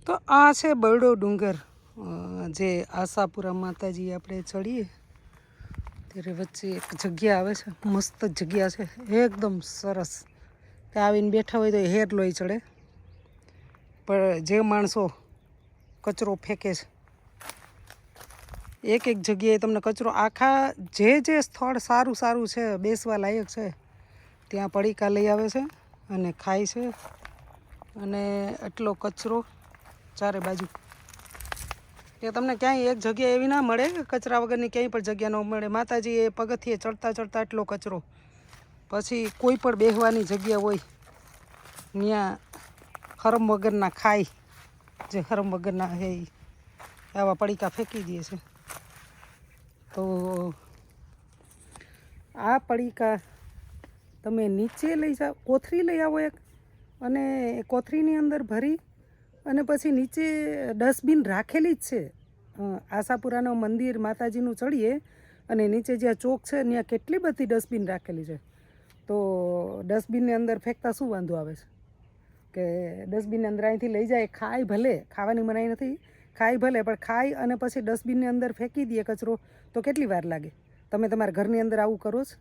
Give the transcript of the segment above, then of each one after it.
તો આ છે બરડો ડુંગર, જે આશાપુરા માતાજી આપણે ચડીએ ત્યારે વચ્ચે એક જગ્યા આવે છે, મસ્ત જગ્યા છે, એકદમ સરસ. ત્યાં આવીને બેઠા હોય તો હેર લોહી ચડે. પણ જે માણસો કચરો ફેંકે છે, એક એક જગ્યાએ તમને કચરો, આખા જે સ્થળ સારું સારું છે, બેસવા લાયક છે, ત્યાં પડીકા લઈ આવે છે અને ખાય છે. અને એટલો કચરો ચારે બાજુ, કે તમને ક્યાંય એક જગ્યા એવી ના મળે કે કચરા વગરની ક્યાંય પણ જગ્યા ન મળે. માતાજીએ પગથિયે ચડતા ચડતા એટલો કચરો, પછી કોઈ પણ બેહવાની જગ્યા હોય ત્યાં હરમ વગરના ખાય, જે હરમ વગરના હે આવા પડીકા ફેંકી દે છે. તો આ પડીકા તમે નીચે લઈ જાઓ, કોથળી લઈ આવો એક, અને કોથળીની અંદર ભરી અને પછી નીચે ડસ્ટબિન રાખેલી જ છે. આશાપુરાનું મંદિર માતાજીનું ચડીએ અને નીચે જ્યાં ચોક છે ત્યાં કેટલી બધી ડસ્ટબિન રાખેલી છે. તો ડસ્ટબિનની અંદર ફેંકતા શું વાંધો આવે છે? કે ડસ્ટબિનની અંદર અહીંથી લઈ જાય, ખાય ભલે, ખાવાની મનાઈ નથી, ખાય ભલે, પણ ખાય અને પછી ડસ્ટબિનની અંદર ફેંકી દે કચરો, તો કેટલી વાર લાગે? તમે તમારા ઘરની અંદર આવું કરો છો?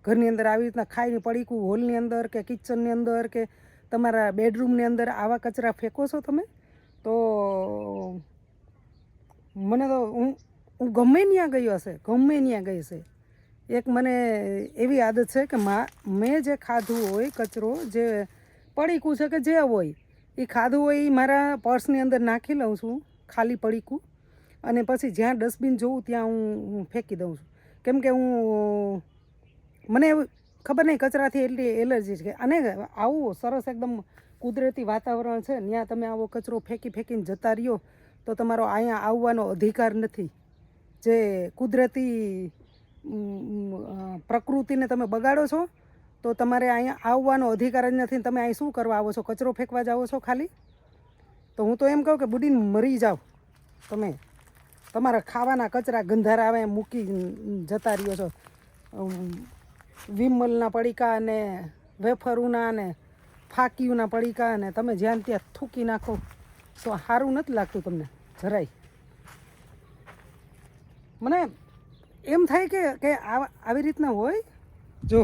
ઘરની અંદર આવી રીતના ખાઈને પડીકું હોલની અંદર કે કિચનની અંદર કે તમારા બેડરૂમની અંદર આવા કચરા ફેંકો છો તમે? તો મને તો હું ગમે ત્યાં ગઈ હશે, ગમે ત્યાં ગઈ હશે, એક મને એવી આદત છે કે મેં જે ખાધું હોય કચરો, જે પડીકું છે કે જે હોય એ ખાધું હોય એ મારા પર્સની અંદર નાખી લઉં છું, ખાલી પડીકું, અને પછી જ્યાં ડસ્ટબિન જોઉં ત્યાં હું ફેંકી દઉં છું. કેમ કે મને એવું ખબર નહીં, કચરાથી એટલી એલર્જી છે. અને આવું સરસ એકદમ કુદરતી વાતાવરણ છે, ત્યાં તમે આવો કચરો ફેંકીને જતા રહ્યો તો તમારો અહીંયા આવવાનો અધિકાર નથી. જે કુદરતી પ્રકૃતિને તમે બગાડો છો, તો તમારે અહીંયા આવવાનો અધિકાર જ નથી. તમે અહીં શું કરવા આવો છો? કચરો ફેંકવા જાઓ છો ખાલી? તો હું તો એમ કહું કે બુડીને મરી જાઓ તમે. તમારા ખાવાના કચરા ગંધારા આવે મૂકી જતા રહ્યો છો. વિમલના પડીકા અને વેફરુના અને ફાકીયુના પડીકા, અને તમે જ્યાં ત્યાં થૂકી નાખો તો સારું નથી લાગતું તમને જરાય? મને એમ થાય કે આવી રીતના હોય. જો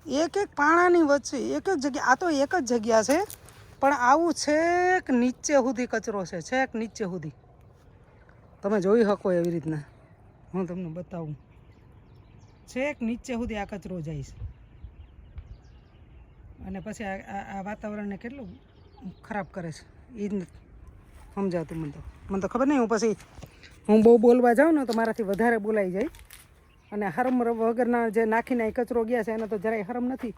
એક એક પાણાની વચ્ચે એક જ જગ્યા, આ તો એક જ જગ્યા છે, પણ આવું છેક નીચે સુધી કચરો છે, છેક નીચે સુધી તમે જોઈ શકો એવી રીતના. હું તમને બતાવું, છેક નીચે સુધી આ કચરો જાય છે. અને પછી આ વાતાવરણને કેટલું ખરાબ કરે છે એ જ સમજાતું મને તો ખબર નહીં. હું પછી બહુ બોલવા જાઉં ને તો મારાથી વધારે બોલાઈ જાય. અને હરમ વગરના જે નાખીને કચરો ગયા છે એને તો જરાય હરમ નથી,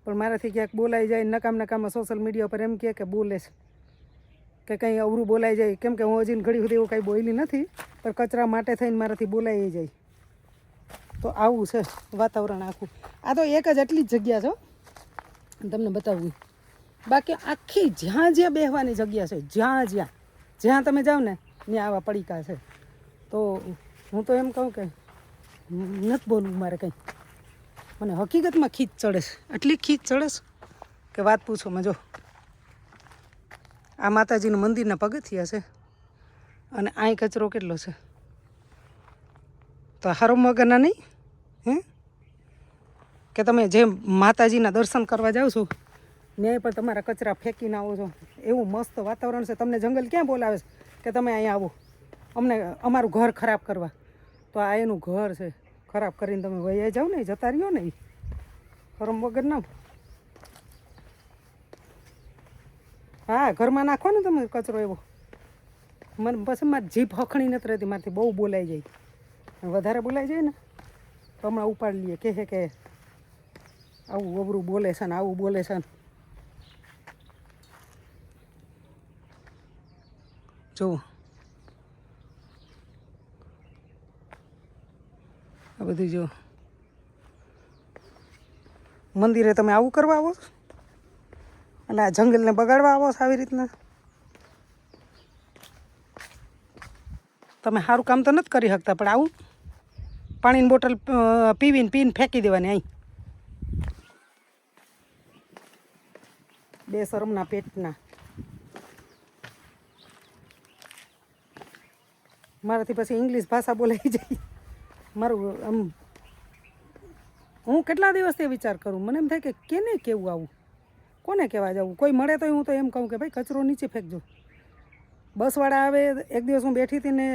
પણ મારાથી ક્યાંક બોલાઈ જાય, નકામમાં સોશિયલ મીડિયા પર એમ કે બોલે છે કે કંઈ અવરું બોલાઈ જાય. કેમ કે હું હજી ઘડી સુધી એવું કંઈ બોલી નથી, પણ કચરા માટે થઈને મારાથી બોલાઈ જાય. તો આવું છે વાતાવરણ આખું. આ તો એક જ એટલી જ જગ્યા છે તમને બતાવવું. બાકી આખી જ્યાં જ્યાં બેસવાની જગ્યા છે, જ્યાં તમે જાઓ ને ત્યાં આવા પડીકા છે. તો હું તો એમ કહું કે નથી બોલવું મારે કંઈ. મને હકીકતમાં ખીચ ચડે છે, એટલી ખીચ ચડે છે કે વાત પૂછો. જો આ માતાજીનું મંદિરના પગથિયા છે અને અહીં કચરો કેટલો છે. તો હરમ વગરના નહીં કે તમે જે માતાજીના દર્શન કરવા જાઓ છો ન્યાય પણ તમારા કચરા ફેંકીને આવો છો. એવું મસ્ત વાતાવરણ છે. તમને જંગલ ક્યાં બોલાવે છે કે તમે અહીંયા આવો અમારું ઘર ખરાબ કરવા? તો આ એનું ઘર છે. ખરાબ કરીને તમે વહી જાઓ ને, જતા રહ્યો ને, એ હરમ વગરના. હા, ઘરમાં નાખો ને તમે કચરો એવો. મને પછી મારી જીભ હખણી નથી રહેતી, મારાથી બહુ બોલાઈ જાય. વધારે બોલાઈ જાય ને તો હમણાં ઉપાડી લઈએ, કે આવું અવરું બોલે છે ને, આવું બોલે છે ને. જુઓ આ બધું. જો મંદિરે તમે આવું કરવા આવો છો અને આ જંગલને બગાડવા આવો છો આવી રીતના? તમે સારું કામ તો નથી કરી શકતા, પણ આવું પાણીની બોટલ પીને ફેંકી દેવાની અહીં. બે શરમના પેટના. મારાથી પછી ઇંગ્લિશ ભાષા બોલાઈ જાય. મારું આમ હું કેટલા દિવસથી વિચાર કરું, મને એમ થાય કે કેને કેવું આવું, કોને કહેવા જવું. કોઈ મળે તો હું તો એમ કહું કે ભાઈ કચરો નીચે ફેંકજો. બસવાળા આવે, એક દિવસ હું બેઠી હતી ને